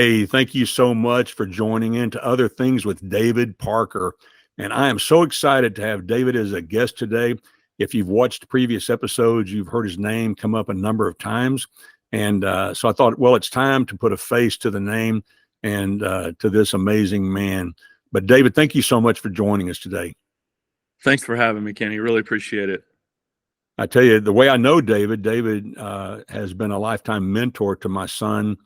Hey, thank you so much for joining into Other Things with David Parker. And I am so excited to have David as a guest today. If you've watched previous episodes, you've heard his name come up a number of times. And so I thought, well, it's time to put a face to the name and to this amazing man. But David, thank you so much for joining us today. Thanks for having me, Kenny. Really appreciate it. I tell you, the way I know David has been a lifetime mentor to my son.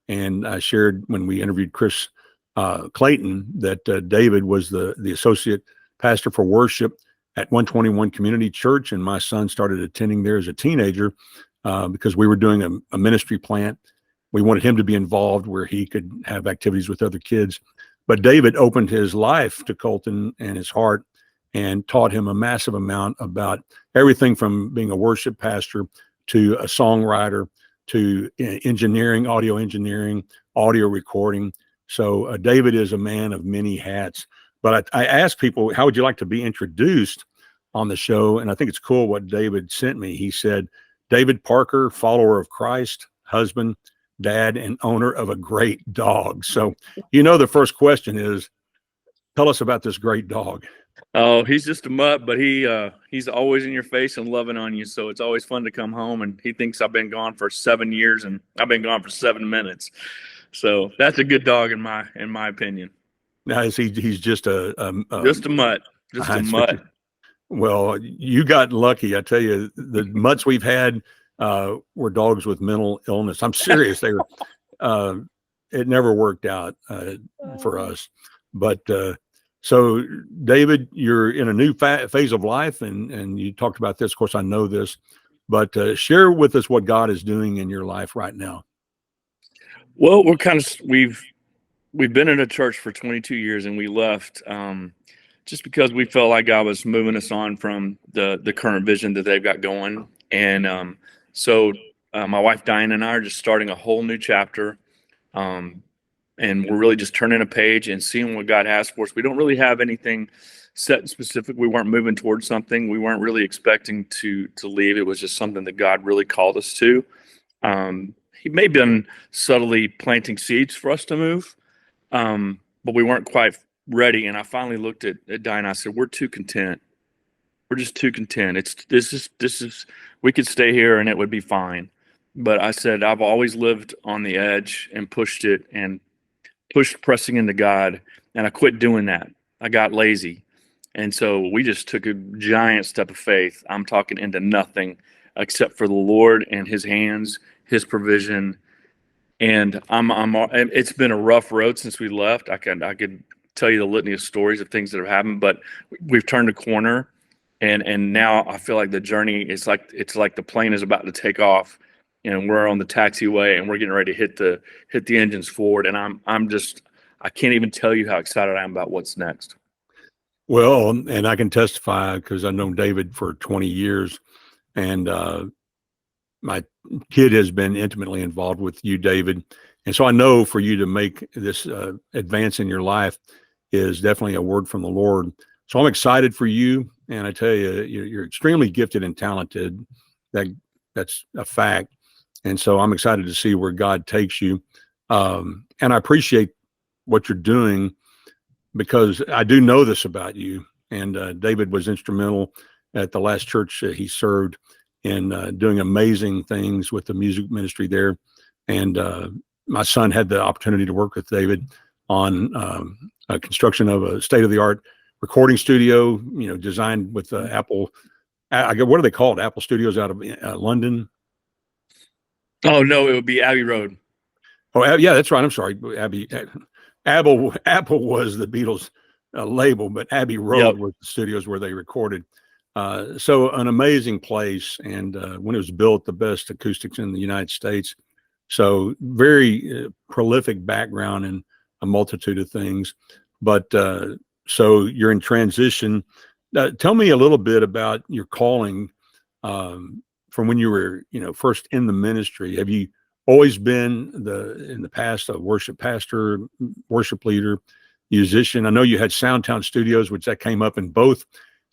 And I shared when we interviewed Chris Clayton that David was the associate pastor for worship at 121 Community Church. And my son started attending there as a teenager because we were doing a ministry plant. We wanted him to be involved where he could have activities with other kids. But David opened his life to Colton and his heart and taught him a massive amount about everything from being a worship pastor to a songwriter to engineering, audio recording. So David is a man of many hats. But I asked people, how would you like to be introduced on the show? And I think it's cool what David sent me. He said, David Parker, follower of Christ, husband, dad, and owner of a great dog. So, the first question is, tell us about this great dog. Oh, he's just a mutt, but he's always in your face and loving on you. So it's always fun to come home. And he thinks I've been gone for 7 years, and I've been gone for 7 minutes. So that's a good dog in my opinion. Now, he's just a mutt, just a mutt. Well, you got lucky. I tell you, the mutts we've had were dogs with mental illness. I'm serious. They were. It never worked out for us, but. So, David, you're in a new phase of life, and you talked about this. Of course, I know this, but share with us what God is doing in your life right now. Well, we've been in a church for 22 years, and we left just because we felt like God was moving us on from the current vision that they've got going. And so my wife Diane and I are just starting a whole new chapter. And we're really just turning a page and seeing what God has for us. We don't really have anything set and specific. We weren't moving towards something. We weren't really expecting to leave. It was just something that God really called us to. He may have been subtly planting seeds for us to move, but we weren't quite ready. And I finally looked at Diane and I said, we're too content. We're just too content. This is we could stay here and it would be fine. But I said, I've always lived on the edge and pushed pressing into God, and I quit doing that. I got lazy. And so we just took a giant step of faith. I'm talking into nothing except for the Lord and his hands, his provision. And it's been a rough road since we left. I could tell you the litany of stories of things that have happened, but we've turned a corner, and now I feel like the journey is it's like the plane is about to take off. And we're on the taxiway, and we're getting ready to hit the engines forward. And I can't even tell you how excited I am about what's next. Well, and I can testify because I've known David for 20 years, and my kid has been intimately involved with you, David. And so I know for you to make this advance in your life is definitely a word from the Lord. So I'm excited for you. And I tell you, you're extremely gifted and talented. That's a fact. And so I'm excited to see where God takes you. And I appreciate what you're doing because I do know this about you. And David was instrumental at the last church he served in doing amazing things with the music ministry there. And my son had the opportunity to work with David on a construction of a state-of-the-art recording studio, designed with Apple. What are they called? Apple Studios out of London. Oh no, it would be Abbey Road. Oh yeah, that's right. I'm sorry, Apple was the Beatles label, but Abbey Road was the studios where they recorded. So an amazing place, and when it was built, the best acoustics in the United States. So very prolific background in a multitude of things. But so you're in transition. Tell me a little bit about your calling. From when you were, first in the ministry. Have you always been in the past a worship pastor, worship leader, musician? I know you had Soundtown Studios, which that came up in both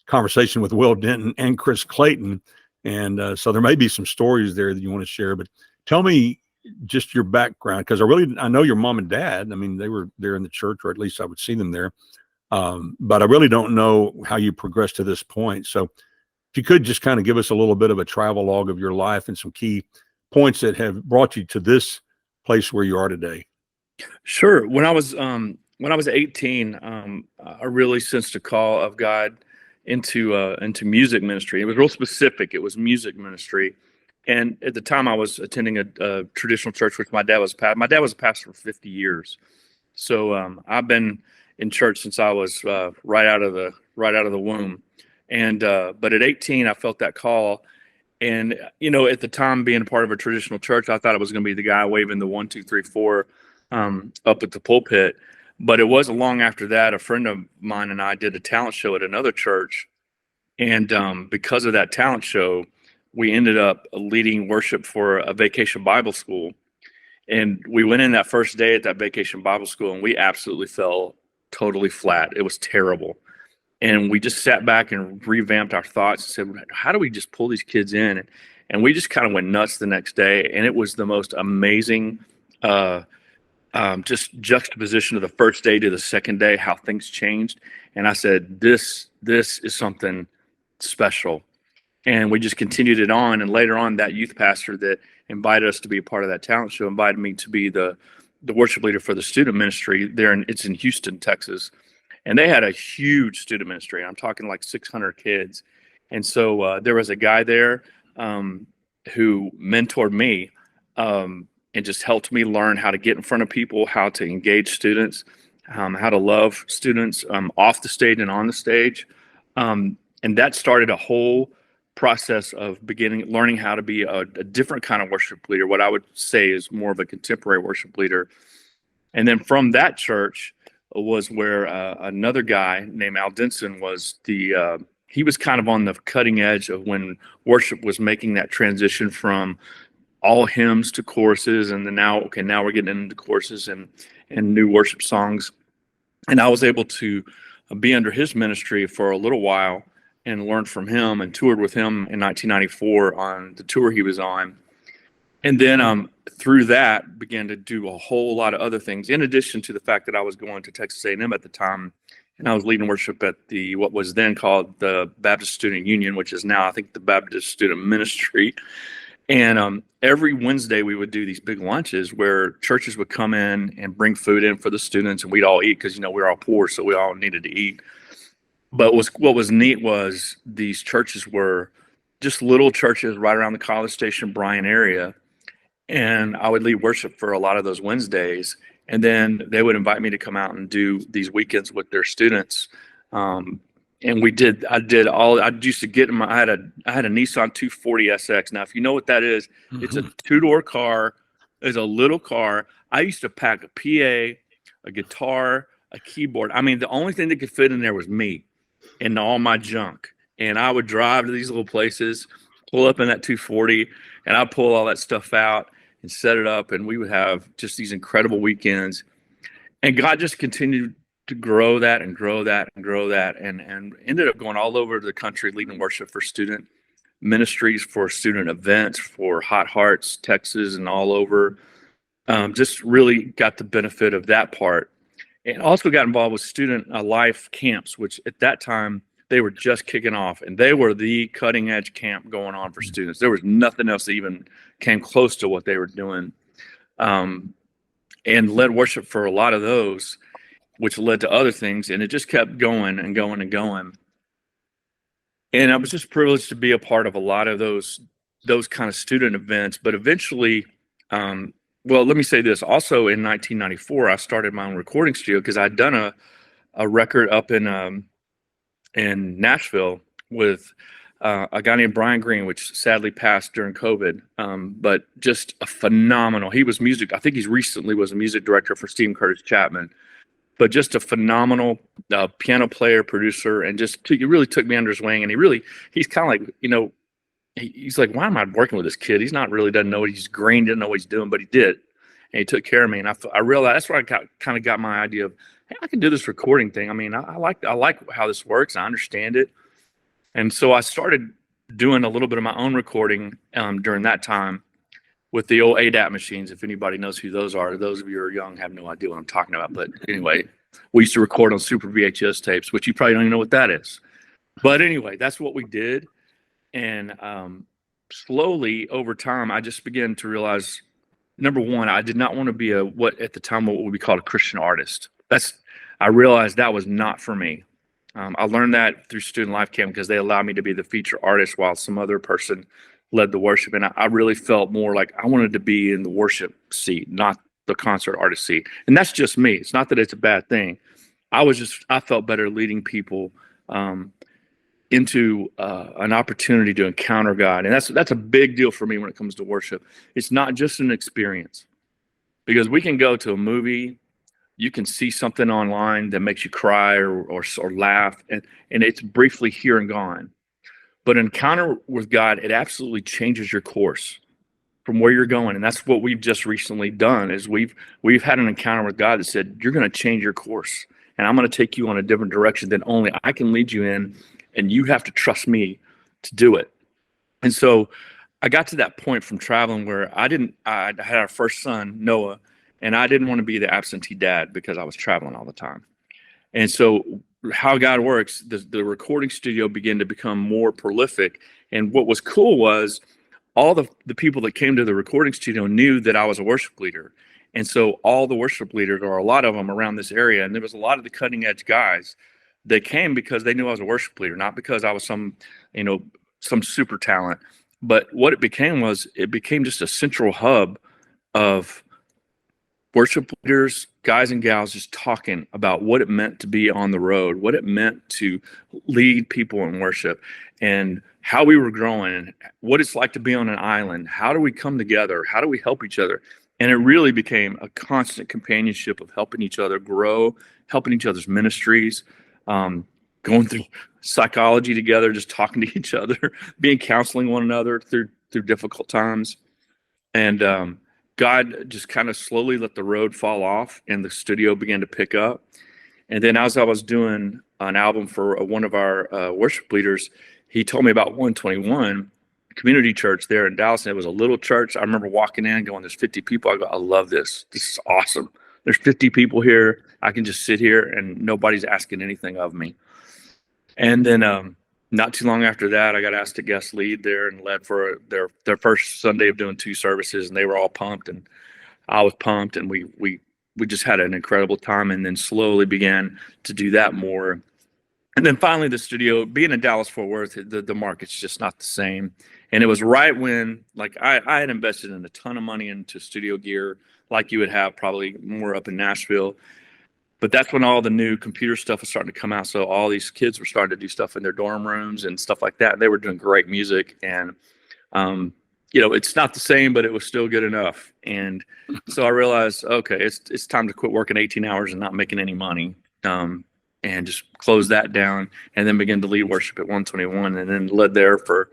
conversation with Will Denton and Chris Clayton. And so there may be some stories there that you want to share, but tell me just your background, because I know your mom and dad. I mean, they were there in the church, or at least I would see them there. But I really don't know how you progressed to this point. So if you could just kind of give us a little bit of a travel log of your life and some key points that have brought you to this place where you are today. Sure. When I was 18, I really sensed a call of God into music ministry. It was real specific. It was music ministry. And at the time I was attending a traditional church, which my dad was a pastor for 50 years. So I've been in church since I was right out of the womb. And but at 18, I felt that call. And at the time, being a part of a traditional church, I thought it was going to be the guy waving the 1, 2, 3, 4 up at the pulpit. But it wasn't long after that, a friend of mine and I did a talent show at another church. And because of that talent show, we ended up leading worship for a vacation Bible school. And we went in that first day at that vacation Bible school, and we absolutely fell totally flat. It was terrible. And we just sat back and revamped our thoughts and said, how do we just pull these kids in? And we just kind of went nuts the next day. And it was the most amazing just juxtaposition of the first day to the second day, how things changed. And I said, this is something special. And we just continued it on. And later on, that youth pastor that invited us to be a part of that talent show invited me to be the worship leader for the student ministry there. It's in Houston, Texas. And they had a huge student ministry. I'm talking like 600 kids. And so there was a guy there who mentored me and just helped me learn how to get in front of people, how to engage students, how to love students off the stage and on the stage. And that started a whole process of learning how to be a different kind of worship leader, what I would say is more of a contemporary worship leader. And then from that church was where another guy named Al Denson was he was kind of on the cutting edge of when worship was making that transition from all hymns to choruses. And then now we're getting into choruses and new worship songs. And I was able to be under his ministry for a little while and learned from him and toured with him in 1994 on the tour he was on. And then through that began to do a whole lot of other things, in addition to the fact that I was going to Texas A&M at the time, and I was leading worship at what was then called the Baptist Student Union, which is now, I think, the Baptist Student Ministry. And every Wednesday we would do these big lunches where churches would come in and bring food in for the students, and we'd all eat because, we were all poor, so we all needed to eat. But what was neat was these churches were just little churches right around the College Station, Bryan area. And I would lead worship for a lot of those Wednesdays. And then they would invite me to come out and do these weekends with their students. And I used to get I had a Nissan 240 SX. Now, if you know what that is, it's a 2-door car. It's a little car. I used to pack a PA, a guitar, a keyboard. I mean, the only thing that could fit in there was me and all my junk. And I would drive to these little places, pull up in that 240, and I'd pull all that stuff out and set it up, and we would have just these incredible weekends. And God just continued to grow that and grow that and grow that, and ended up going all over the country leading worship for student ministries, for student events, for Hot Hearts, Texas, and all over. Just really got the benefit of that part. And also got involved with student life camps, which at that time, they were just kicking off, and they were the cutting edge camp going on for students. There was nothing else that even came close to what they were doing. And led worship for a lot of those, which led to other things. And it just kept going and going and going. And I was just privileged to be a part of a lot of those kind of student events. But eventually, well, let me say this. Also in 1994, I started my own recording studio because I'd done a record up in Nashville with a guy named Brian Green, which sadly passed during COVID. But just a phenomenal, I think he's recently was a music director for Stephen Curtis Chapman, but just a phenomenal piano player, producer, and he really took me under his wing. And he's kind of like, he's like, why am I working with this kid? He's not really doesn't know what he's green, didn't know what he's doing, but he did. And he took care of me. And I realized that's where I kind of got my idea of, hey, I can do this recording thing. I mean, I like how this works. I understand it. And so I started doing a little bit of my own recording during that time. with the old ADAT machines. If anybody knows who those are, those of you who are young have no idea what I'm talking about. But anyway, we used to record on Super VHS tapes, which you probably don't even know what that is. But anyway, that's what we did. And slowly over time, I just began to realize, number one, I did not want to be what at the time what would be called a Christian artist. I realized that was not for me. I learned that through Student Life Camp because they allowed me to be the feature artist while some other person led the worship. And I really felt more like I wanted to be in the worship seat, not the concert artist seat. And that's just me. It's not that it's a bad thing. I felt better leading people into an opportunity to encounter God. And that's a big deal for me when it comes to worship. It's not just an experience, because we can go to a movie, you can see something online that makes you cry or laugh, and it's briefly here and gone. But an encounter with God, it absolutely changes your course from where you're going. And that's what we've just recently done, is we've had an encounter with God that said, you're going to change your course, and I'm going to take you on a different direction than only I can lead you in, and you have to trust me to do it. And so I got to that point from traveling where I had our first son, Noah, and I didn't want to be the absentee dad because I was traveling all the time. And so how God works, the recording studio began to become more prolific. And what was cool was all the people that came to the recording studio knew that I was a worship leader. And so all the worship leaders, or a lot of them around this area, and there was a lot of the cutting edge guys, they came because they knew I was a worship leader, not because I was some super talent. But what it became just a central hub of worship leaders, guys and gals, just talking about what it meant to be on the road, what it meant to lead people in worship, and how we were growing, and what it's like to be on an island. How do we come together? How do we help each other? And it really became a constant companionship of helping each other grow, helping each other's ministries, going through psychology together, just talking to each other, counseling one another through difficult times. And God just kind of slowly let the road fall off, and the studio began to pick up. And then as I was doing an album for one of our worship leaders, he told me about 121 Community Church there in Dallas. And it was a little church. I remember walking in going, there's 50 people. I go, I love this. This is awesome. There's 50 people here. I can just sit here and nobody's asking anything of me. And then not too long after that, I got asked to guest lead there and led for their first Sunday of doing 2 services, and they were all pumped, and I was pumped, and we just had an incredible time, and then slowly began to do that more. And then finally, the studio, being in Dallas-Fort Worth, the market's just not the same. And it was right when, like, I had invested in a ton of money into studio gear, like you would have probably more up in Nashville. But that's when all the new computer stuff was starting to come out. So all these kids were starting to do stuff in their dorm rooms and stuff like that. And they were doing great music. And, it's not the same, but it was still good enough. And so I realized, okay, it's time to quit working 18 hours and not making any money, and just close that down, and then begin to lead worship at 121, and then led there for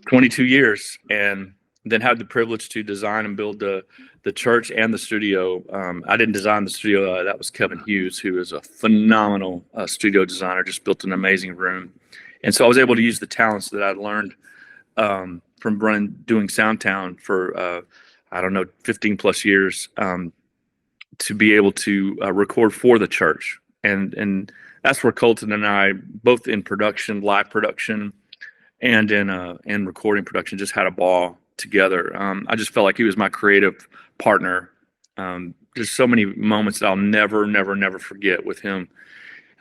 22 years. And then had the privilege to design and build the church and the studio. I didn't design the studio. That was Kevin Hughes, who is a phenomenal studio designer, just built an amazing room. And so I was able to use the talents that I'd learned from doing Soundtown for, 15 plus years, to be able to record for the church. And that's where Colton and I, both in production, live production, and in recording production, just had a ball together. I just felt like he was my creative partner. There's so many moments that I'll never forget with him.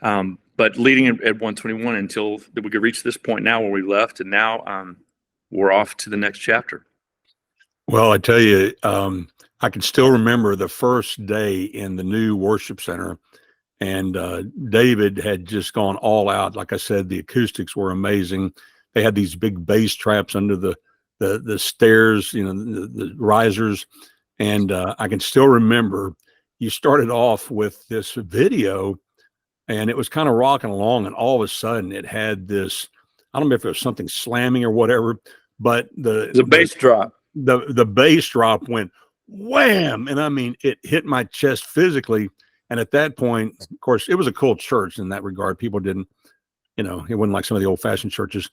But leading at 121 until we could reach this point now where we left, and now we're off to the next chapter. Well, I tell you, I can still remember the first day in the new worship center, and David had just gone all out. Like I said, the acoustics were amazing. They had these big bass traps under the stairs, the risers. And I can still remember you started off with this video, and it was kind of rocking along, and all of a sudden it had this, I don't know if it was something slamming or whatever, but the bass drop. The bass drop went wham, and I mean, it hit my chest physically. And at that point, of course, it was a cool church in that regard. People didn't, it wasn't like some of the old-fashioned churches.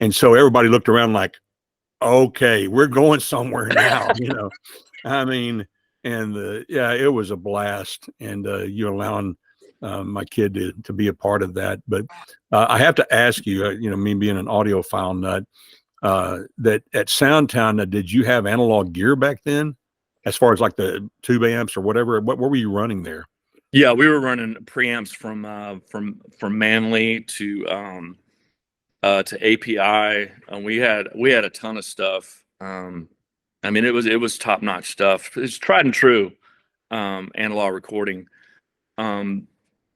And so everybody looked around like, okay, we're going somewhere now, I mean, and it was a blast, and you allowing my kid to be a part of that. But I have to ask you, me being an audiophile nut, that at Soundtown, did you have analog gear back then, as far as like the tube amps or whatever? What were you running there? Yeah, we were running preamps from Manley to API, and we had a ton of stuff. I mean, it was top notch stuff. It's tried and true analog recording.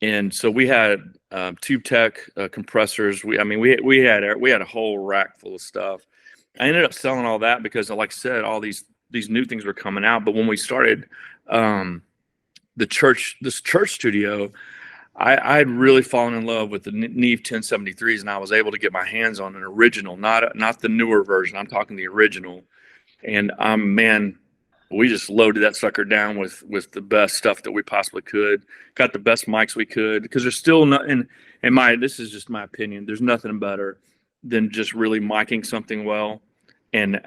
And so we had Tube Tech compressors. We had a whole rack full of stuff. I ended up selling all that because, like I said, all these new things were coming out. But when we started this church studio, I had really fallen in love with the Neve 1073s, and I was able to get my hands on an original, not the newer version. I'm talking the original. And man, we just loaded that sucker down with the best stuff that we possibly could. Got the best mics we could, because there's still not, this is just my opinion, there's nothing better than just really miking something well and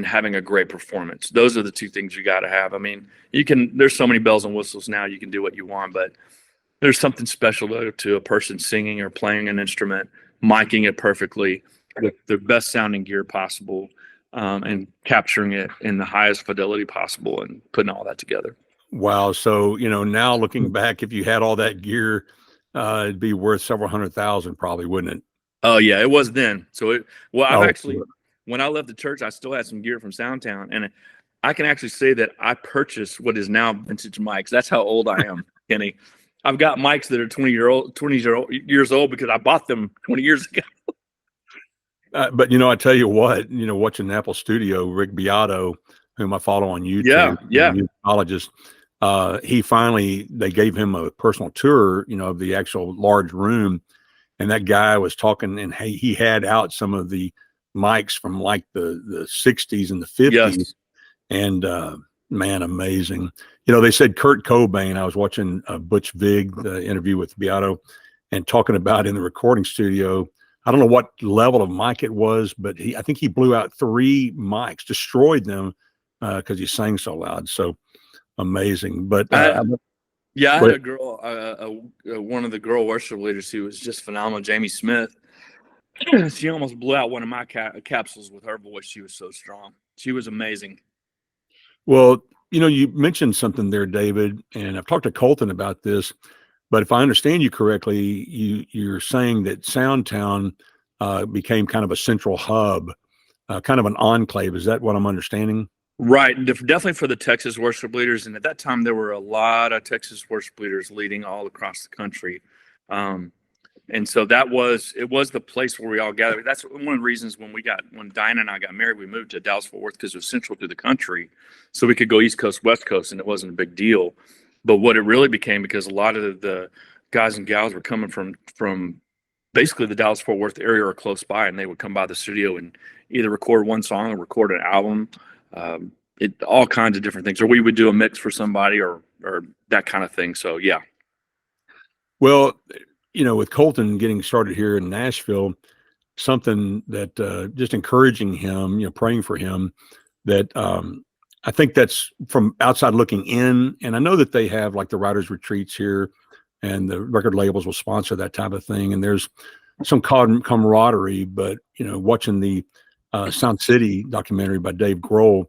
having a great performance. Those are the two things you got to have. I mean, there's so many bells and whistles now, you can do what you want, but there's something special to a person singing or playing an instrument, miking it perfectly with the best sounding gear possible, and capturing it in the highest fidelity possible and putting all that together. Wow. So, now looking back, if you had all that gear, it'd be worth several $100,000 probably, wouldn't it? Oh yeah, it was then. So when I left the church, I still had some gear from Soundtown, and I can actually say that I purchased what is now vintage mics. That's how old I am, Kenny. I've got mics that are 20 years old because I bought them 20 years ago. But I tell you what, watching Apple Studio, Rick Beato, whom I follow on YouTube, musicologist, they gave him a personal tour, of the actual large room, and that guy was talking, and he had out some of the mics from like the 60s and the 50s, yes. And man, amazing. They said Kurt Cobain. I was watching Butch Vig, the interview with Beato, and talking about in the recording studio. I don't know what level of mic it was, but I think he blew out 3 mics, destroyed them because he sang so loud. So amazing. But I had a girl, one of the girl worship leaders who was just phenomenal, Jamie Smith. She almost blew out one of my capsules with her voice. She was so strong. She was amazing. Well, you mentioned something there, David, and I've talked to Colton about this. But if I understand you correctly, you're saying that Soundtown became kind of a central hub, kind of an enclave. Is that what I'm understanding? Right. Definitely for the Texas worship leaders. And at that time, there were a lot of Texas worship leaders leading all across the country. And so it was the place where we all gathered. That's one of the reasons when Diana and I got married, we moved to Dallas-Fort Worth, because it was central to the country. So we could go East Coast, West Coast, and it wasn't a big deal. But what it really became, because a lot of the guys and gals were coming from basically the Dallas-Fort Worth area or close by, and they would come by the studio and either record one song or record an album, all kinds of different things. Or we would do a mix for somebody or that kind of thing. So, yeah. Well, with Colton getting started here in Nashville, something that just encouraging him, praying for him, that I think that's from outside looking in. And I know that they have like the writers' retreats here, and the record labels will sponsor that type of thing. And there's some camaraderie, but, watching the Sound City documentary by Dave Grohl,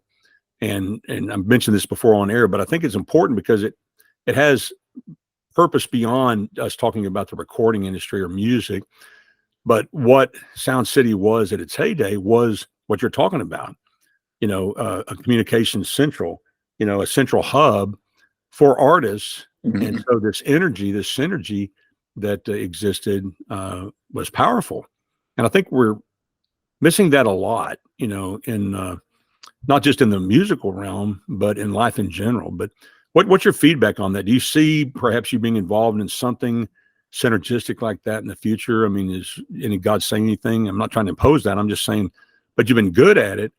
and I mentioned this before on air, but I think it's important because it has purpose beyond us talking about the recording industry or music. But what Sound City was at its heyday was what you're talking about. A communication central, a central hub for artists. Mm-hmm. And so this synergy that existed was powerful. And I think we're missing that a lot, in not just in the musical realm, but in life in general. But what's your feedback on that? Do you see perhaps you being involved in something synergistic like that in the future? I mean, is any God saying anything? I'm not trying to impose that. I'm just saying, but you've been good at it.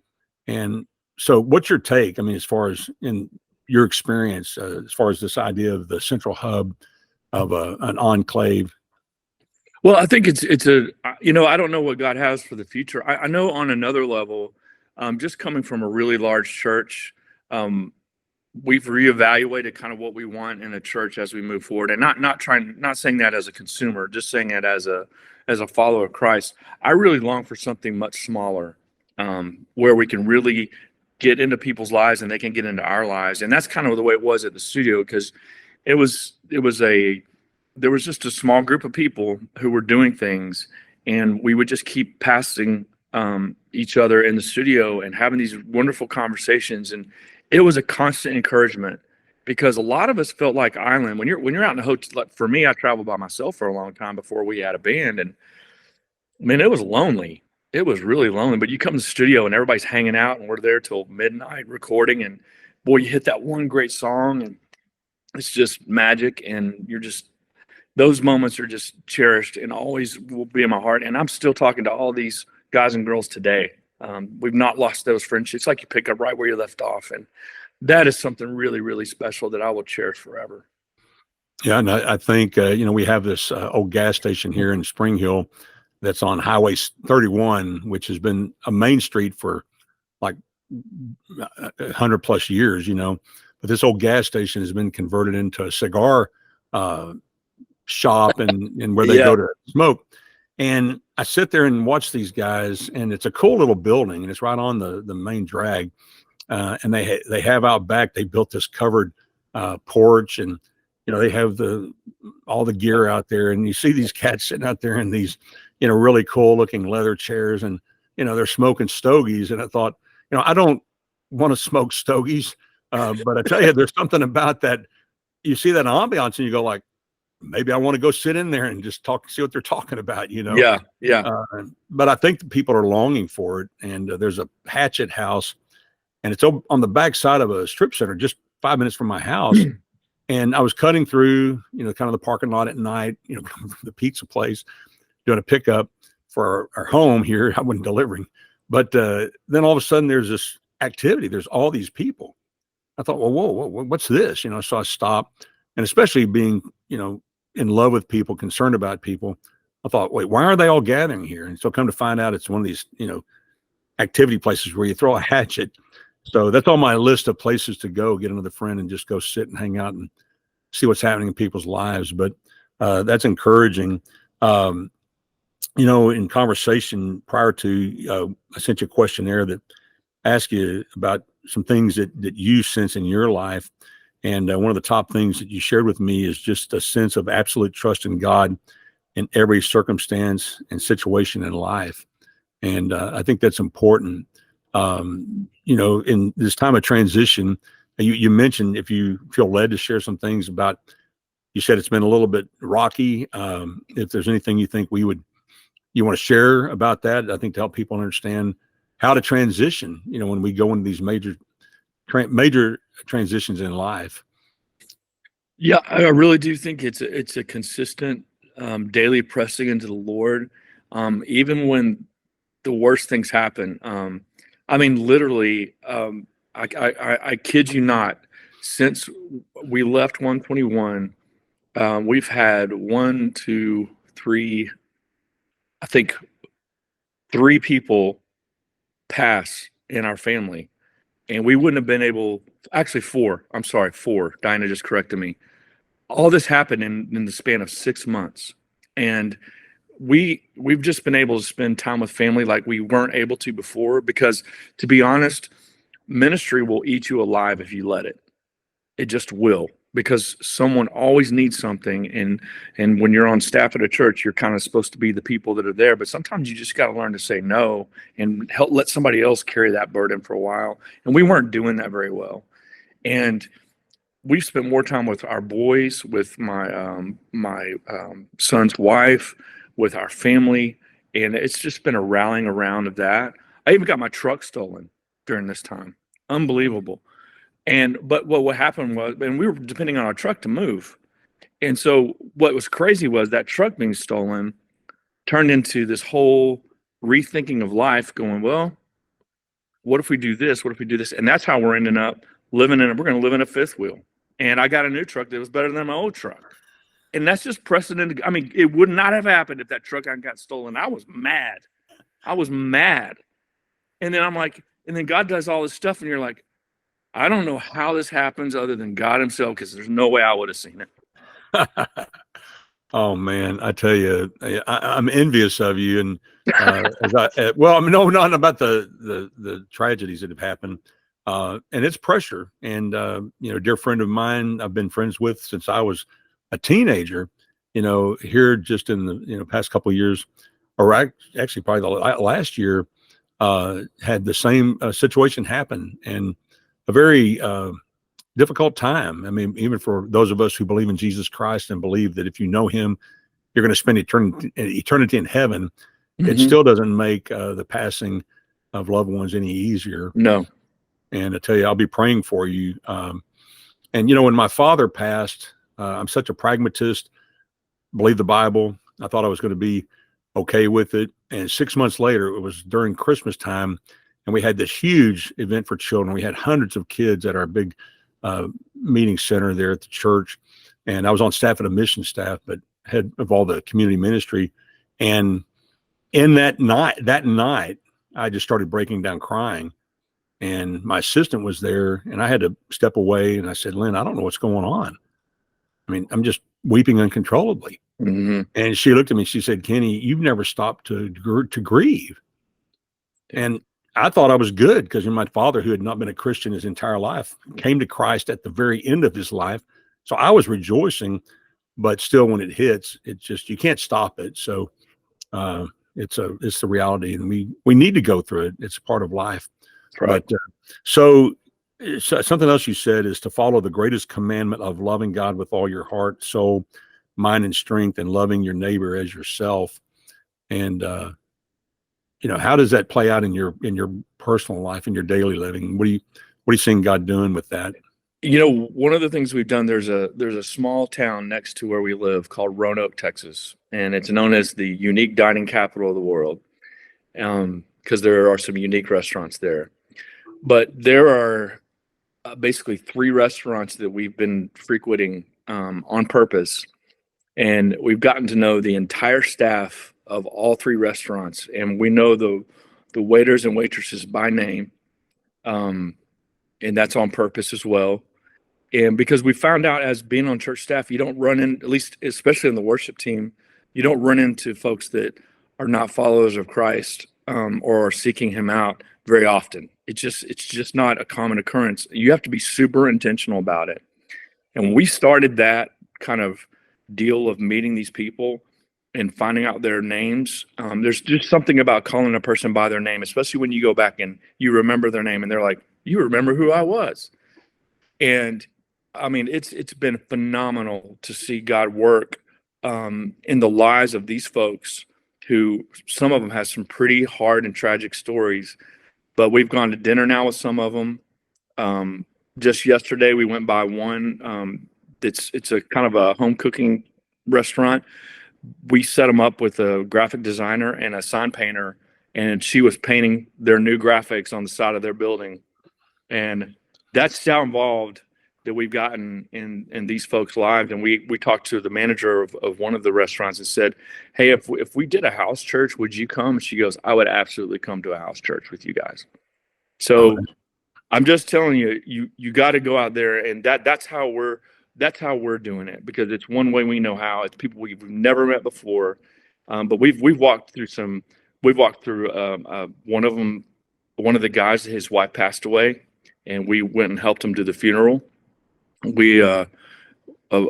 And so what's your take? I mean, as far as in your experience, as far as this idea of the central hub of an enclave? Well, I think it's I don't know what God has for the future. I know on another level, Just coming from a really large church, we've reevaluated kind of what we want in a church as we move forward, and not saying that as a consumer, just saying it as a follower of Christ. I really long for something much smaller, where we can really get into people's lives and they can get into our lives. And that's kind of the way it was at the studio, because there was just a small group of people who were doing things, and we would just keep passing each other in the studio and having these wonderful conversations. And it was a constant encouragement, because a lot of us felt like island when you're out in a hotel. Like for me, I traveled by myself for a long time before we had a band, and I mean, it was lonely. It was really lonely. But you come to the studio and everybody's hanging out, and we're there till midnight recording, and boy, you hit that one great song, and it's just magic. And those moments are just cherished and always will be in my heart. And I'm still talking to all these guys and girls today. We've not lost those friendships. Like you pick up right where you left off. And that is something really, really special that I will cherish forever. Yeah, and I think, we have this old gas station here in Spring Hill that's on Highway 31, which has been a main street for like 100 plus years, but this old gas station has been converted into a cigar shop and where they go to smoke. And I sit there and watch these guys, and it's a cool little building, and it's right on the main drag. And they have out back, they built this covered porch, and they have all the gear out there, and you see these cats sitting out there in these really cool looking leather chairs, and they're smoking stogies. And I thought, I don't want to smoke stogies, but I tell you, there's something about that. You see that ambiance, and you go like, maybe I want to go sit in there and just see what they're talking about, Yeah. But I think the people are longing for it. And there's a Hatchet House, and it's on the back side of a strip center, just 5 minutes from my house. And I was cutting through, kind of the parking lot at night, the pizza place, doing a pickup for our home here. I wasn't delivering, but then all of a sudden there's this activity. There's all these people. I thought, well, whoa, what's this? So I stopped, and especially being, in love with people, concerned about people, I thought, wait, why are they all gathering here? And so come to find out, it's one of these, activity places where you throw a hatchet. So that's on my list of places to go, get another friend and just go sit and hang out and see what's happening in people's lives. But that's encouraging. In conversation prior to, I sent you a questionnaire that asked you about some things that you sense in your life. And one of the top things that you shared with me is just a sense of absolute trust in God in every circumstance and situation in life. And I think that's important. In this time of transition, you mentioned if you feel led to share some things about, you said it's been a little bit rocky. If there's anything you think you want to share about that, I think to help people understand how to transition, when we go into these major transitions in life. Yeah, I really do think it's a consistent daily pressing into the Lord, even when the worst things happen. I mean, literally, I kid you not, since we left 121, we've had 1, 2, 3, I think 3 people pass in our family. And we wouldn't have been able, actually 4, I'm sorry, 4, Dinah just corrected me. All this happened in the span of 6 months. And we've just been able to spend time with family like we weren't able to before, because to be honest, ministry will eat you alive if you let it. It just will, because someone always needs something. And when you're on staff at a church, you're kind of supposed to be the people that are there, but sometimes you just got to learn to say no and let somebody else carry that burden for a while. And we weren't doing that very well. And we've spent more time with our boys, with my son's wife, with our family, and it's just been a rallying around of that. I even got my truck stolen during this time. Unbelievable. But what happened was, and we were depending on our truck to move. And so what was crazy was that truck being stolen turned into this whole rethinking of life, going, well, what if we do this? What if we do this? And that's how we're ending up we're going to live in a fifth wheel. And I got a new truck that was better than my old truck. And that's just precedent. I mean, it would not have happened if that truck got stolen. I was mad. And then I'm like, And then God does all this stuff, and you're like, I don't know how this happens other than God himself, because there's no way I would have seen it. Oh man, I tell you, I'm envious of you. And well, I mean, no, not about the tragedies that have happened, and it's pressure. And a dear friend of mine, I've been friends with since I was a teenager. Here just in the past couple of years, or actually probably the last year, had the same situation happen, and a very difficult time. I mean, even for those of us who believe in Jesus Christ and believe that if you know him, you're going to spend eternity in heaven. It still doesn't make the passing of loved ones any easier. No. And I tell you, I'll be praying for you. And when my father passed, I'm such a pragmatist, believe the Bible. I thought I was going to be okay with it. And 6 months later, it was during Christmas time, and we had this huge event for children. We had hundreds of kids at our big meeting center there at the church. And I was on staff at a mission staff, but head of all the community ministry. And in that night, I just started breaking down crying. And my assistant was there, and I had to step away. And I said, Lynn, I don't know what's going on. I mean, I'm just weeping uncontrollably. And she looked at me, she said, Kenny, you've never stopped to grieve. And I thought I was good, because my father, who had not been a Christian his entire life, came to Christ at the very end of his life. So I was rejoicing, but still when it hits, it's just, you can't stop it. So it's the reality, and we need to go through it. It's a part of life. Right. But so something else you said is to follow the greatest commandment of loving God with all your heart, soul, mind, and strength, and loving your neighbor as yourself. And how does that play out in your personal life, in your daily living? What are you seeing God doing with that? One of the things we've done, there's a small town next to where we live called Roanoke, Texas, and it's known as the unique dining capital of the world, because there are some unique restaurants there. But there are basically 3 restaurants that we've been frequenting on purpose, and we've gotten to know the entire staff of all 3 restaurants, and we know the waiters and waitresses by name, and that's on purpose as well. And because we found out, as being on church staff, you don't run in, at least especially in the worship team, you don't run into folks that are not followers of Christ or are seeking him out very often. It's just not a common occurrence. You have to be super intentional about it. And we started that kind of deal of meeting these people and finding out their names. There's just something about calling a person by their name, especially when you go back and you remember their name and they're like, you remember who I was. And I mean, it's been phenomenal to see God work in the lives of these folks, who some of them have some pretty hard and tragic stories. But we've gone to dinner now with some of them. Just yesterday, we went by one. It's a kind of a home cooking restaurant. We set them up with a graphic designer and a sign painter, and she was painting their new graphics on the side of their building. And that's how involved that we've gotten in these folks' lives. And we talked to the manager of one of the restaurants and said, hey, if we did a house church, would you come? She goes, I would absolutely come to a house church with you guys. So I'm just telling you, you got to go out there, and that's how we're doing it, because it's one way we know how. It's people we've never met before. But we've walked through one of the guys, his wife passed away, and we went and helped him do the funeral. A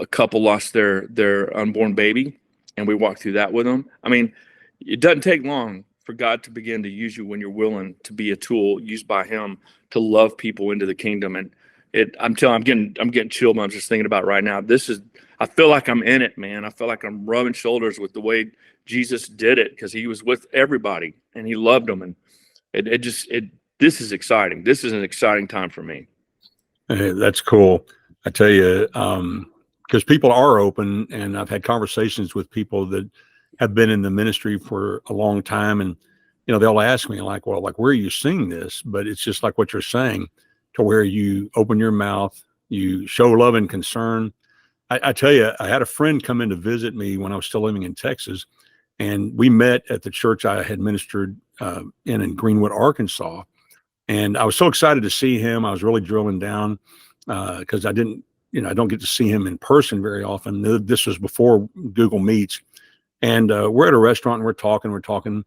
couple lost their unborn baby, and we walked through that with them. I mean, it doesn't take long for God to begin to use you when you're willing to be a tool used by him to love people into the kingdom. And I'm getting chill when I'm just thinking about it right now. I feel like I'm in it, man. I feel like I'm rubbing shoulders with the way Jesus did it, because he was with everybody and he loved them. And this is exciting. This is an exciting time for me. Hey, that's cool. I tell you, because people are open, and I've had conversations with people that have been in the ministry for a long time, and they'll ask me like, well, like, where are you seeing this? But it's just like what you're saying, to where you open your mouth, you show love and concern. I tell you, I had a friend come in to visit me when I was still living in Texas, and we met at the church I had ministered in Greenwood, Arkansas. And I was so excited to see him. I was really drilling down because I didn't, I don't get to see him in person very often. This was before Google Meets. And we're at a restaurant and we're talking.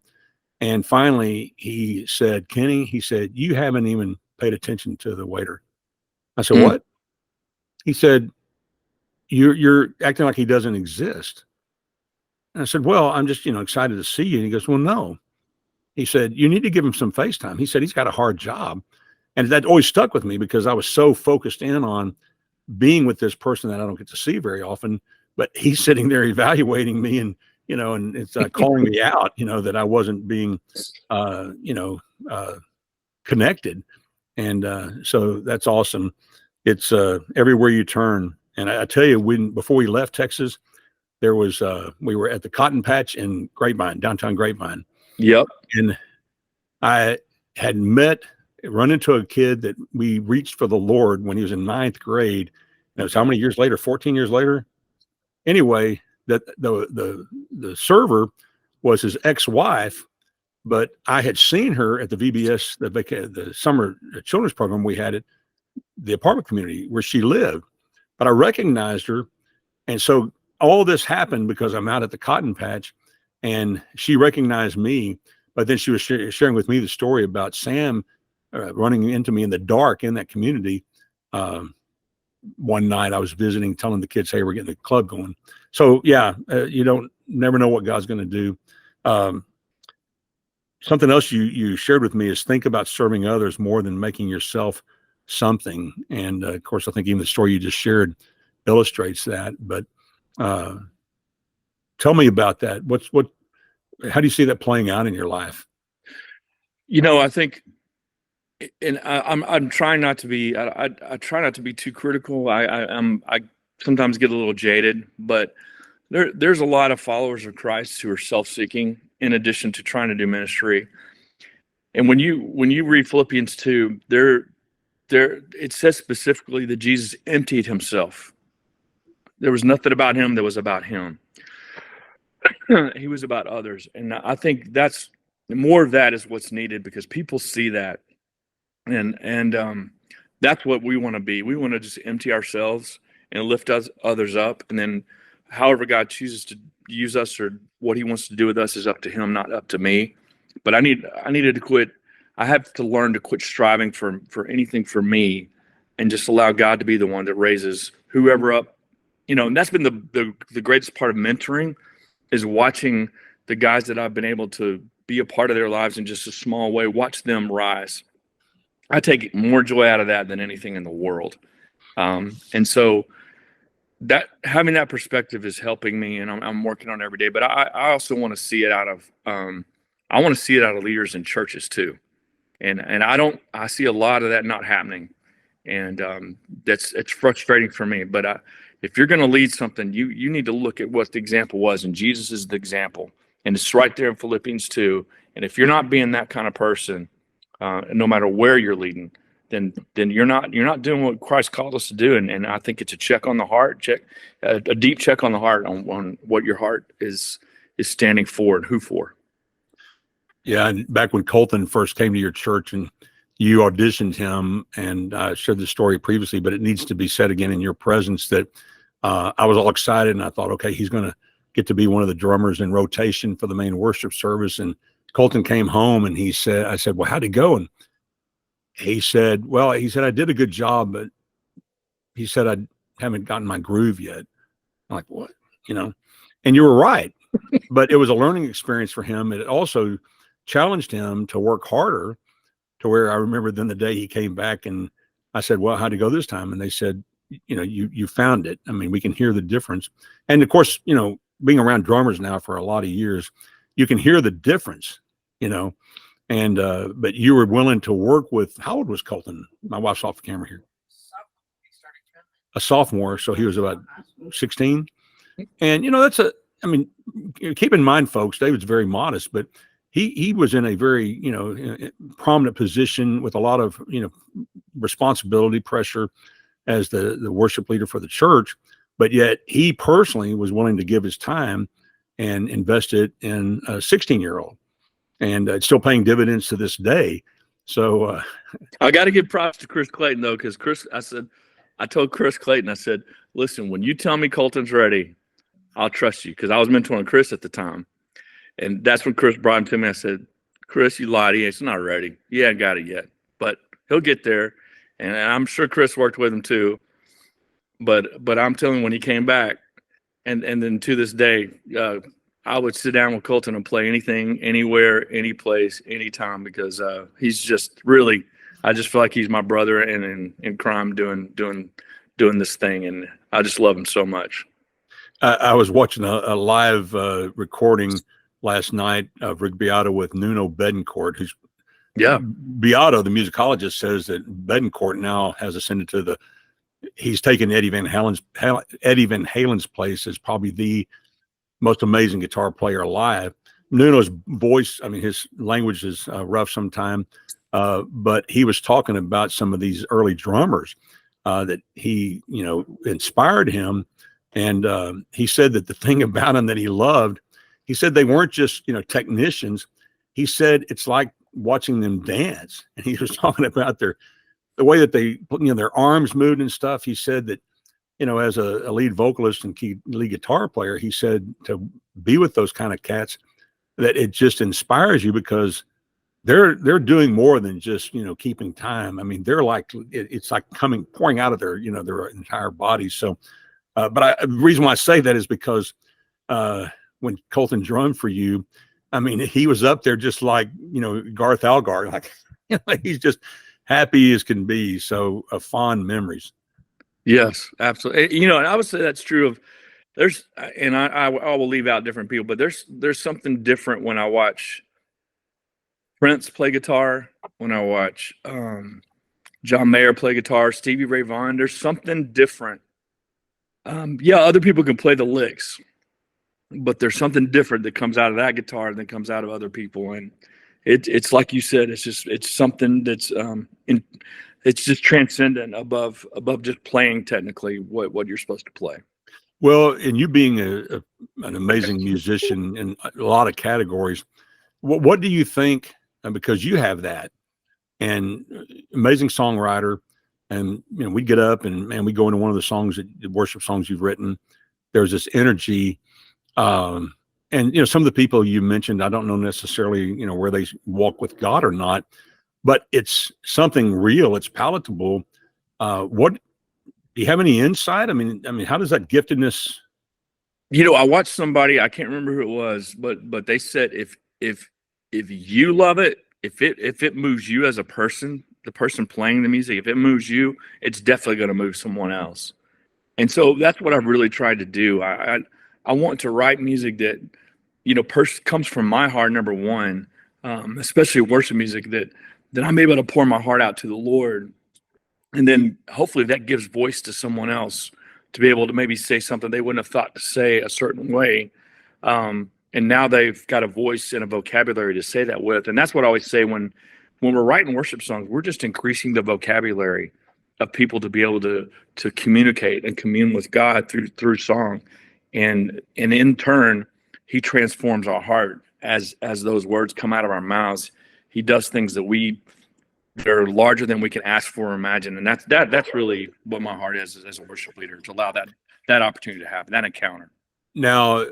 And finally he said, Kenny, he said, you haven't even paid attention to the waiter. I said, what? He said, you're acting like he doesn't exist. And I said, well, I'm just, excited to see you. And he goes, well, no. He said, you need to give him some face time. He said, he's got a hard job. And that always stuck with me because I was so focused in on being with this person that I don't get to see very often, but he's sitting there evaluating me and, and it's calling me out, that I wasn't being, connected. And so that's awesome. It's everywhere you turn. And I tell you, before we left Texas, there was, we were at the Cotton Patch in Grapevine, downtown Grapevine. Yep. And I had run into a kid that we reached for the Lord when he was in 9th grade. And it was how many years later? 14 years later. Anyway, that the server was his ex-wife, but I had seen her at the VBS, the summer children's program we had at the apartment community where she lived. But I recognized her. And so all this happened because I'm out at the Cotton Patch and she recognized me. But then she was sharing with me the story about Sam running into me in the dark in that community. One night I was visiting, telling the kids, hey, we're getting the club going. So yeah, you never know what God's going to do. Something else you shared with me is think about serving others more than making yourself something. And of course, I think even the story you just shared illustrates that. But tell me about that. How do you see that playing out in your life? I think, and I'm trying not to be. I try not to be too critical. I sometimes get a little jaded, but there's a lot of followers of Christ who are self-seeking in addition to trying to do ministry. And when you read Philippians 2, it says specifically that Jesus emptied himself. There was nothing about him that was about him. He was about others. And I think that's more of that is what's needed because people see that. And that's what we want to be. We want to just empty ourselves and lift others up. And then however God chooses to use us or what he wants to do with us is up to him, not up to me. But I needed to quit. I have to learn to quit striving for anything for me and just allow God to be the one that raises whoever up. And that's been the greatest part of mentoring is watching the guys that I've been able to be a part of their lives in just a small way, watch them rise. I take more joy out of that than anything in the world. And so that having that perspective is helping me, and I'm working on it every day. But I also want to see it out of I want to see it out of leaders in churches too. And I see a lot of that not happening. And it's frustrating for me. But if you're going to lead something, you need to look at what the example was. And Jesus is the example. And it's right there in Philippians 2. And if you're not being that kind of person, no matter where you're leading, then you're not doing what Christ called us to do. And I think it's a check on the heart, a deep check on the heart on what your heart is standing for and who for. Yeah, and back when Colton first came to your church and you auditioned him, and I shared the story previously, but it needs to be said again in your presence that I was all excited and I thought, okay, he's going to get to be one of the drummers in rotation for the main worship service. And Colton came home and I said, well, how'd it go? And he said, I did a good job, but he said, I haven't gotten my groove yet. I'm like, what? And you were right, but it was a learning experience for him. It also challenged him to work harder, to where I remember then the day he came back and I said, well, how'd it go this time? And they said, you found it. I mean, we can hear the difference. And of course, being around drummers now for a lot of years, you can hear the difference, and, but you were willing to work with, how old was Colton? My wife's off the camera here. A sophomore. So he was about 16. And, keep in mind, folks, David's very modest, but he was in a very, prominent position with a lot of, responsibility, pressure as the worship leader for the church. But yet he personally was willing to give his time and invest it in a 16-year-old. And it's still paying dividends to this day. So I got to give props to Chris Clayton though, because I told Chris Clayton, I said, listen, when you tell me Colton's ready, I'll trust you, because I was mentoring Chris at the time, and that's when Chris brought him to me. I said, Chris, you lied. He's not ready. He ain't got it yet, but he'll get there, and I'm sure Chris worked with him too. But I'm telling you, when he came back, and then to this day, I would sit down with Colton and play anything, anywhere, any place, anytime, because he's just really, I just feel like he's my brother in crime doing this thing, and I just love him so much. I was watching a live recording last night of Rick Beato with Nuno Betancourt, who's Beato, the musicologist, says that Betancourt now has ascended to he's taken Eddie Van Halen's place as probably the most amazing guitar player alive. Nuno's voice, I mean, his language is rough sometimes, but he was talking about some of these early drummers that he, inspired him. And he said that the thing about them that he loved, he said they weren't just, technicians. He said it's like watching them dance. And he was talking about the way that they, their arms moved and stuff. He said that, as a lead vocalist and lead guitar player, he said to be with those kind of cats, that it just inspires you, because they're doing more than just, keeping time. I mean, they're like, it's like pouring out of their, their entire bodies. So, but the reason why I say that is because when Colton drummed for you, I mean, he was up there just like, Garth Algar, like he's just happy as can be. So fond memories. Yes, absolutely. And I would say that's true of I will leave out different people, but there's something different when I watch Prince play guitar, when I watch John Mayer play guitar, Stevie Ray Vaughan. There's something different. Other people can play the licks, but there's something different that comes out of that guitar than comes out of other people. And it's like you said, it's something that's it's just transcendent above just playing technically what you're supposed to play. Well, and you being an amazing musician in a lot of categories, what do you think? Because you have that, and amazing songwriter, and we get up and we go into one of the worship songs you've written. There's this energy, and some of the people you mentioned, I don't know necessarily where they walk with God or not, but it's something real. It's palatable. What do you have any insight? I mean, how does that giftedness? I watched somebody, I can't remember who it was, but they said if you love it, if it moves you as a person, the person playing the music, if it moves you, it's definitely going to move someone else. And so that's what I've really tried to do. I want to write music that comes from my heart, number one, especially worship music that I'm able to pour my heart out to the Lord. And then hopefully that gives voice to someone else to be able to maybe say something they wouldn't have thought to say a certain way. And now they've got a voice and a vocabulary to say that with. And that's what I always say when we're writing worship songs, we're just increasing the vocabulary of people to be able to communicate and commune with God through song. And in turn, he transforms our heart as those words come out of our mouths. He does things that are larger than we can ask for or imagine. And that's really what my heart is as a worship leader, to allow that opportunity to happen, that encounter. Now,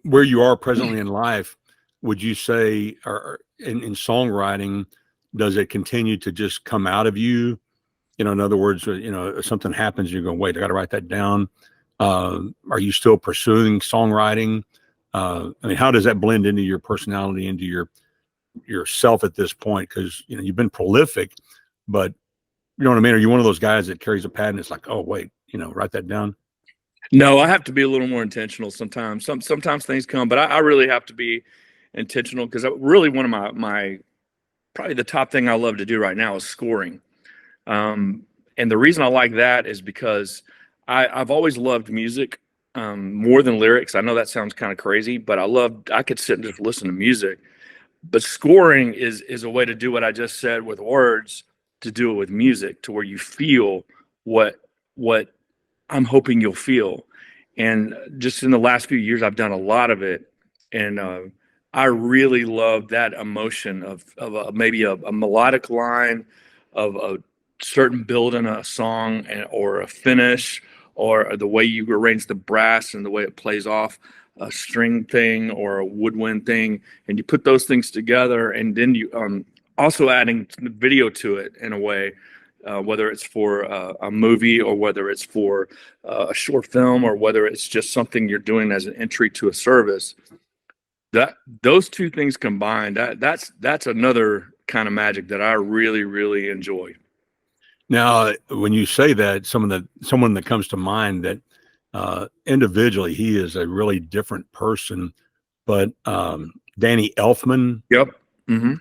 where you are presently in life, would you say, or in songwriting, does it continue to just come out of you? In other words, if something happens, you're going, wait, I got to write that down. Are you still pursuing songwriting? How does that blend into your personality, into yourself at this point? Because you've been prolific, but you know what I mean? Are you one of those guys that carries a pad and it's like, oh wait, write that down? No, I have to be a little more intentional sometimes. Sometimes things come, but I really have to be intentional, because really one of my probably the top thing I love to do right now is scoring. And the reason I like that is because I've always loved music more than lyrics. I know that sounds kind of crazy, but I could sit and just listen to music. But scoring is a way to do what I just said with words, to do it with music, to where you feel what I'm hoping you'll feel. And just in the last few years, I've done a lot of it. And I really love that emotion of maybe a melodic line, of a certain build in a song, or a finish, or the way you arrange the brass and the way it plays off a string thing or a woodwind thing, and you put those things together, and then you also adding video to it in a way, whether it's for a movie, or whether it's for a short film, or whether it's just something you're doing as an entry to a service. That those two things combined, that's another kind of magic that I really, really enjoy. Now, when you say that, someone that comes to mind that individually he is a really different person, but Danny Elfman. Yep. Mm-hmm.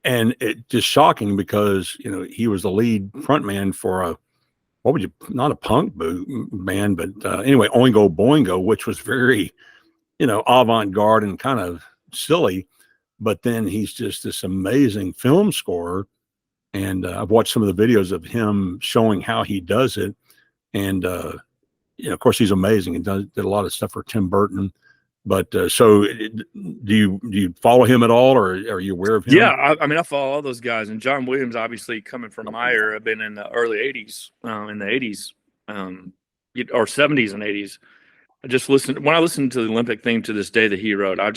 And it's just shocking because, he was the lead frontman for not a punk band, but anyway, Oingo Boingo, which was very, avant-garde and kind of silly. But then he's just this amazing film scorer. And I've watched some of the videos of him showing how he does it. And, of course, he's amazing and did a lot of stuff for Tim Burton. But so do you follow him at all, or are you aware of him? Yeah, I mean, I follow all those guys. And John Williams, obviously, coming from my era, been in the early 80s, in the 80s, or 70s and 80s. When I listen to the Olympic theme to this day that he wrote, I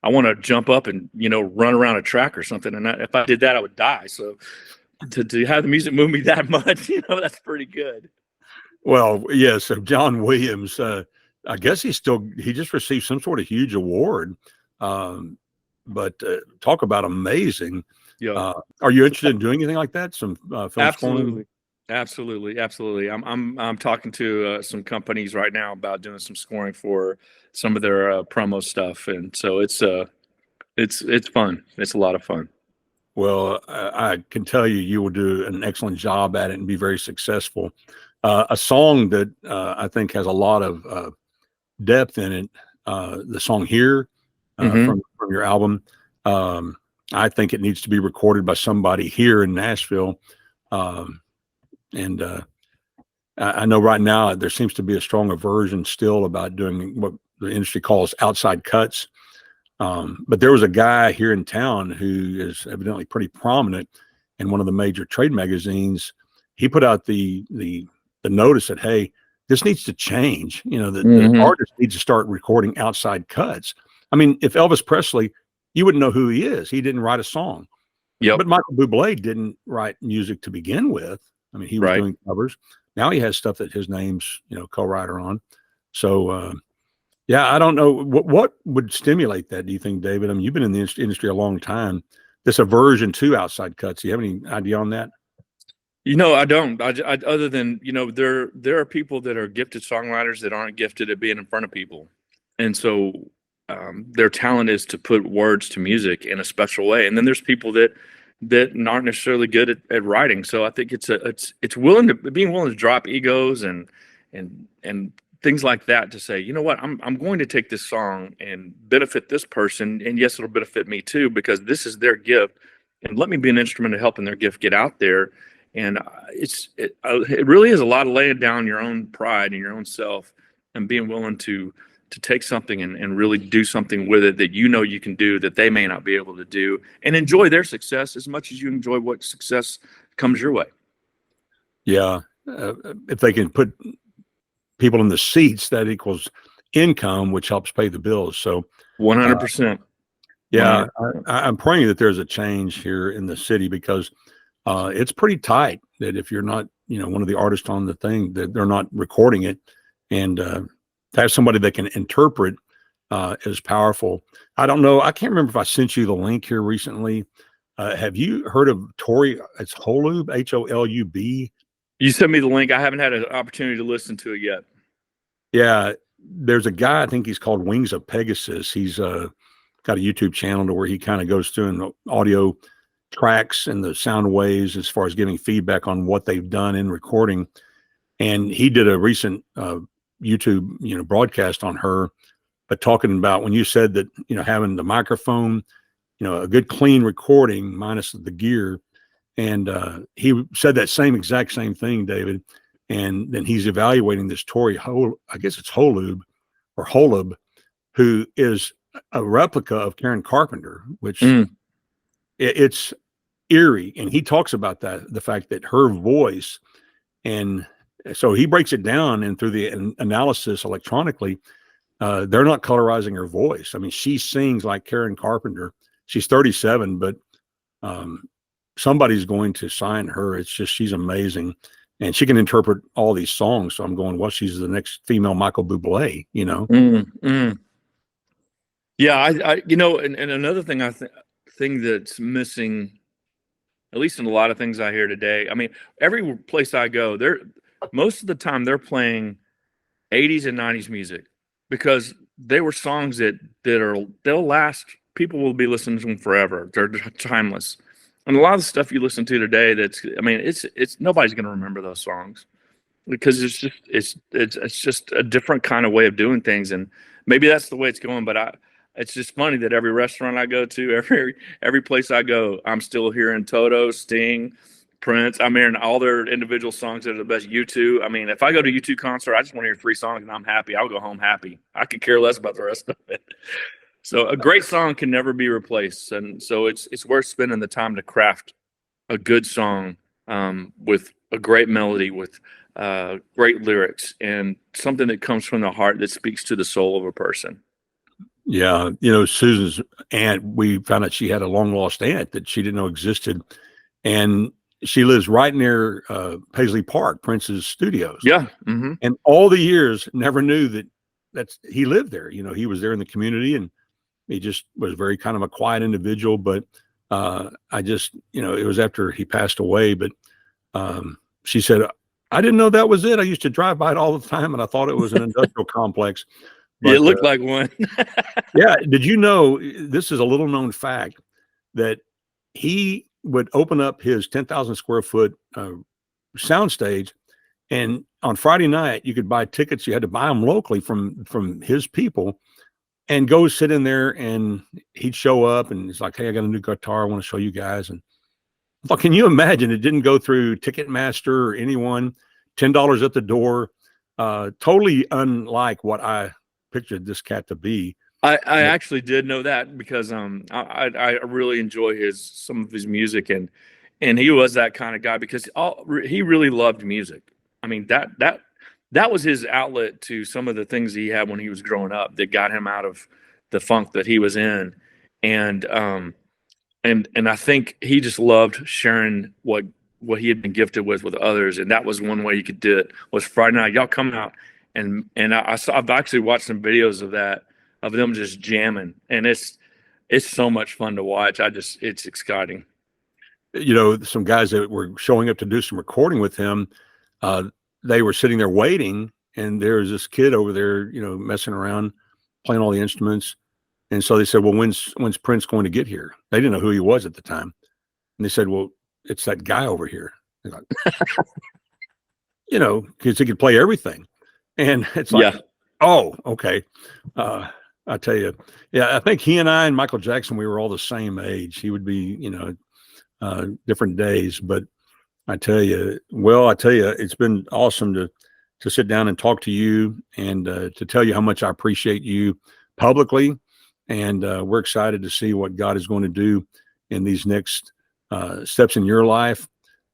want to jump up and, run around a track or something. And if I did that, I would die. So to have the music move me that much, that's pretty good. Well, yeah. So John Williams, I guess he just received some sort of huge award. But talk about amazing. Yeah. Are you interested in doing anything like that? Some film Absolutely. scoring? Absolutely. I'm talking to some companies right now about doing some scoring for some of their promo stuff, and so it's fun. It's a lot of fun. Well, I can tell you will do an excellent job at it and be very successful. A song that I think has a lot of depth in it, the song "Here" from your album. I think it needs to be recorded by somebody here in Nashville. And I know right now there seems to be a strong aversion still about doing what the industry calls outside cuts. But there was a guy here in town who is evidently pretty prominent in one of the major trade magazines. He put out the notice that, hey, this needs to change. The artist needs to start recording outside cuts. I mean, if Elvis Presley, you wouldn't know who he is. He didn't write a song. Yep. But Michael Bublé didn't write music to begin with. I mean, he was doing covers. Now he has stuff that his name's, co-writer on. So, yeah, I don't know what would stimulate that. Do you think, David? I mean, you've been in the industry a long time. This aversion to outside cuts. Do you have any idea on that? I don't. I other than there are people that are gifted songwriters that aren't gifted at being in front of people, and so their talent is to put words to music in a special way. And then there's people that aren't necessarily good at writing. So I think it's being willing to drop egos and things like that to say, you know what, I'm going to take this song and benefit this person, and yes, it'll benefit me too, because this is their gift, and let me be an instrument of helping their gift get out there. And it really is a lot of laying down your own pride and your own self, and being willing to take something and really do something with it that you can do that they may not be able to do, and enjoy their success as much as you enjoy what success comes your way. Yeah. If they can put people in the seats, that equals income, which helps pay the bills. So 100%. Yeah. I'm praying that there's a change here in the city, because it's pretty tight that if you're not, one of the artists on the thing, that they're not recording it, and to have somebody that can interpret is powerful. I don't know. I can't remember if I sent you the link here recently. Have you heard of Tori? It's Holub, Holub. You sent me the link. I haven't had an opportunity to listen to it yet. Yeah. There's a guy, I think he's called Wings of Pegasus. He's got a YouTube channel to where he kind of goes through and audio tracks and the sound waves as far as giving feedback on what they've done in recording. And he did a recent YouTube, broadcast on her, but talking about when you said that, having the microphone, a good clean recording minus the gear. And he said that exact same thing, David. And then he's evaluating this Tori I guess it's Holub, who is a replica of Karen Carpenter, which Mm. it's eerie. And he talks about that, the fact that her voice, and so he breaks it down, and through the analysis electronically, they're not colorizing her voice. I mean, she sings like Karen Carpenter. She's 37, but somebody's going to sign her. It's just, she's amazing. And she can interpret all these songs. So I'm going, well, she's the next female Michael Bublé, you know? Yeah, I you know, and another thing thing that's missing, at least in a lot of things I hear today. I mean, every place I go, most of the time they're playing 80s and 90s music, because they were songs they'll last. People will be listening to them forever. They're timeless. And a lot of the stuff you listen to today, I mean, it's nobody's going to remember those songs, because it's just a different kind of way of doing things. And maybe that's the way it's going. But it's just funny that every restaurant I go to, every place I go, I'm still hearing Toto, Sting, Prince. I'm hearing all their individual songs that are the best. U2. I mean, if I go to U2 concert, I just want to hear 3 songs and I'm happy. I'll go home happy. I could care less about the rest of it. So a great song can never be replaced, and so it's worth spending the time to craft a good song with a great melody, with great lyrics, and something that comes from the heart, that speaks to the soul of a person. Yeah. You know, Susan's aunt, we found out she had a long lost aunt that she didn't know existed. And she lives right near Paisley Park, Prince's studios. Yeah. Mm-hmm. And all the years never knew that he lived there. You know, he was there in the community, and he just was very kind of a quiet individual. But I just, you know, it was after he passed away. But she said, I didn't know that was it. I used to drive by it all the time, and I thought it was an industrial complex. But, it looked like one. Yeah. Did you know, this is a little known fact, that he would open up his 10,000 square foot soundstage, and on Friday night you could buy tickets. You had to buy them locally from his people, and go sit in there, and he'd show up, and he's like, hey, I got a new guitar I want to show you guys. And well, can you imagine? It didn't go through Ticketmaster or anyone. $10 at the door. Totally unlike what I pictured this cat to be. I actually did know that, because I really enjoy some of his music, and he was that kind of guy, because he really loved music. I mean, that was his outlet to some of the things he had when he was growing up, that got him out of the funk that he was in. And I think he just loved sharing what he had been gifted with others. And that was one way you could do it, was Friday night, y'all come out. And I've actually watched some videos of that, of them just jamming. And it's so much fun to watch. It's exciting. You know, some guys that were showing up to do some recording with him, they were sitting there waiting, and there was this kid over there, you know, messing around, playing all the instruments. And so they said, well, when's Prince going to get here? They didn't know who he was at the time. And they said, well, it's that guy over here. Like, you know, because he could play everything. And it's like, yeah. Oh, okay. I tell you, yeah, I think he and I and Michael Jackson, we were all the same age. He would be, you know, different days, but I tell you, it's been awesome to sit down and talk to you, and to tell you how much I appreciate you publicly. And we're excited to see what God is going to do in these next steps in your life.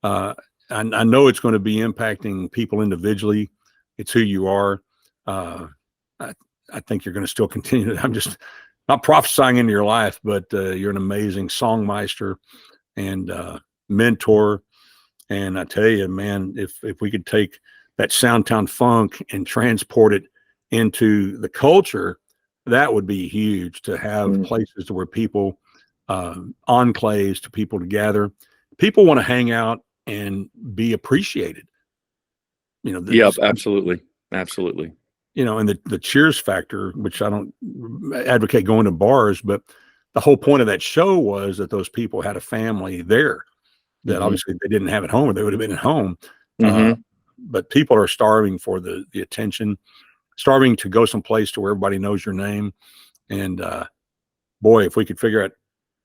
I know it's going to be impacting people individually. It's who you are. I think you're going to still continue. I'm just not prophesying into your life, but you're an amazing songmeister and mentor. And I tell you, man, if we could take that Soundtown funk and transport it into the culture, that would be huge, to have places to where people, enclaves, to people to gather. People want to hang out and be appreciated. You know, yep, absolutely. Absolutely. You know, and the cheers factor, which I don't advocate going to bars, but the whole point of that show was that those people had a family there that obviously they didn't have at home, or they would have been at home. But people are starving for the attention, starving to go someplace to where everybody knows your name. And boy, if we could figure out,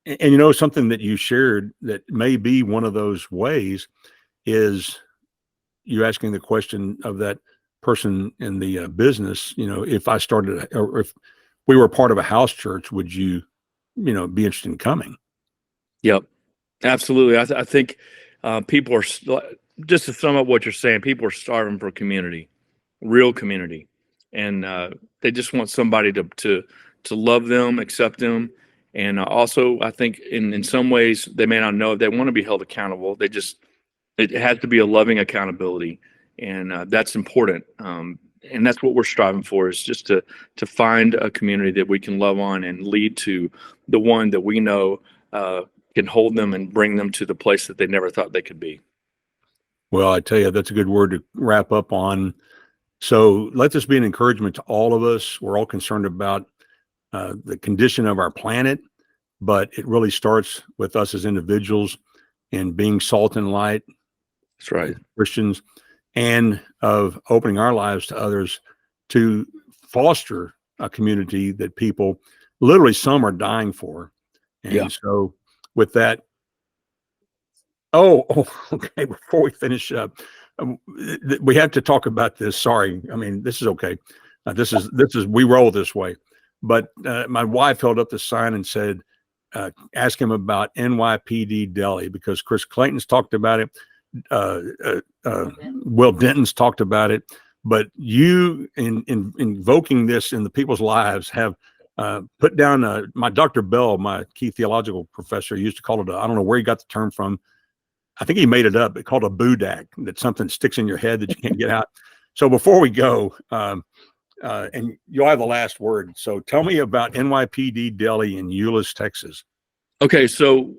and you know, something that you shared that may be one of those ways is you asking the question of that person in the business, you know, if I started, or if we were part of a house church, would you be interested in coming? Yep, absolutely. I think people are just to sum up what you're saying. People are starving for community, real community, and they just want somebody to love them, accept them, and also I think in some ways they may not know if they want to be held accountable. It has to be a loving accountability, and that's important. And that's what we're striving for, is just to find a community that we can love on and lead to the one that we know can hold them and bring them to the place that they never thought they could be. Well, I tell you, that's a good word to wrap up on. So let this be an encouragement to all of us. We're all concerned about the condition of our planet, but it really starts with us as individuals and being salt and light. That's right. Christians, and of opening our lives to others to foster a community that people, literally some are dying for. And so with that, okay, before we finish up, we have to talk about this. Sorry. I mean, this is okay. This is, we roll this way. But my wife held up the sign and said, ask him about NYPD Deli, because Chris Clayton's talked about it. Will Denton's talked about it, but you in invoking this in the people's lives have put down my Dr. Bell, my key theological professor, used to call it I don't know where he got the term from. I think he made it up. It called a boodak, that something sticks in your head that you can't get out. So before we go, and you'll have the last word. So tell me about NYPD Deli in Euless, Texas. Okay, so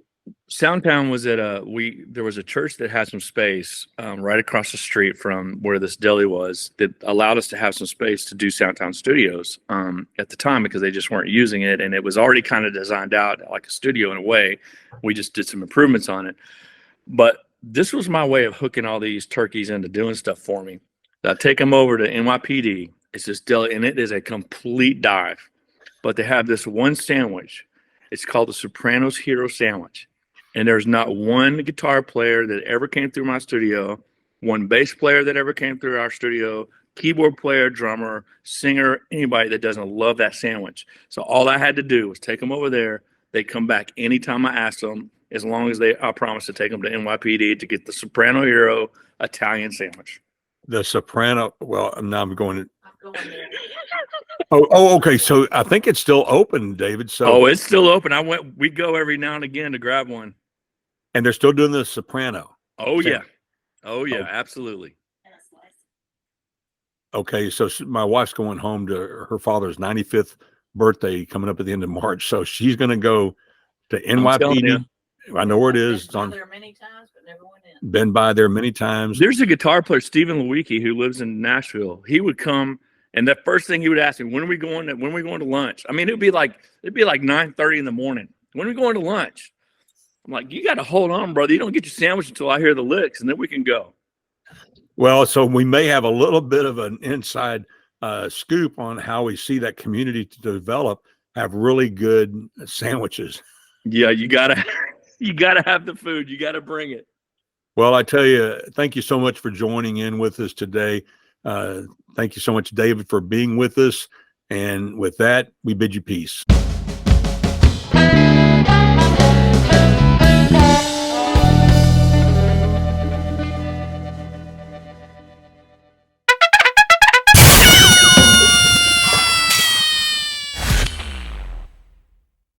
Soundtown was there was a church that had some space right across the street from where this deli was, that allowed us to have some space to do Soundtown Studios at the time, because they just weren't using it, and it was already kind of designed out like a studio in a way. We just did some improvements on it, but this was my way of hooking all these turkeys into doing stuff for me. I take them over to NYPD. It's this deli, and it is a complete dive, but they have this one sandwich. It's called the Sopranos Hero Sandwich. And there's not one guitar player that ever came through my studio, one bass player that ever came through our studio, keyboard player, drummer, singer, anybody that doesn't love that sandwich. So all I had to do was take them over there. They come back anytime I asked them, as long as I promised to take them to NYPD to get the Soprano Hero Italian sandwich. The Soprano. Well, now I'm going there. Okay. So I think it's still open, David. So it's still open. We go every now and again to grab one. And they're still doing the Soprano. Oh yeah, absolutely. Okay, so my wife's going home to her father's 95th birthday coming up at the end of March. So she's going to go to NYPD. I know where it is. It's on there many times, but never went in. Been by there many times. There's a guitar player, Stephen Lewicki, who lives in Nashville. He would come, and the first thing he would ask me, when are we going to lunch? I mean, it'd be like 9:30 in the morning. When are we going to lunch? I'm like, you got to hold on, brother. You don't get your sandwich until I hear the licks, and then we can go. Well, so we may have a little bit of an inside scoop on how we see that community to develop, have really good sandwiches. Yeah, you gotta have the food. You gotta bring it. Well, I tell you, thank you so much for joining in with us today. Thank you so much, David, for being with us. And with that, we bid you peace.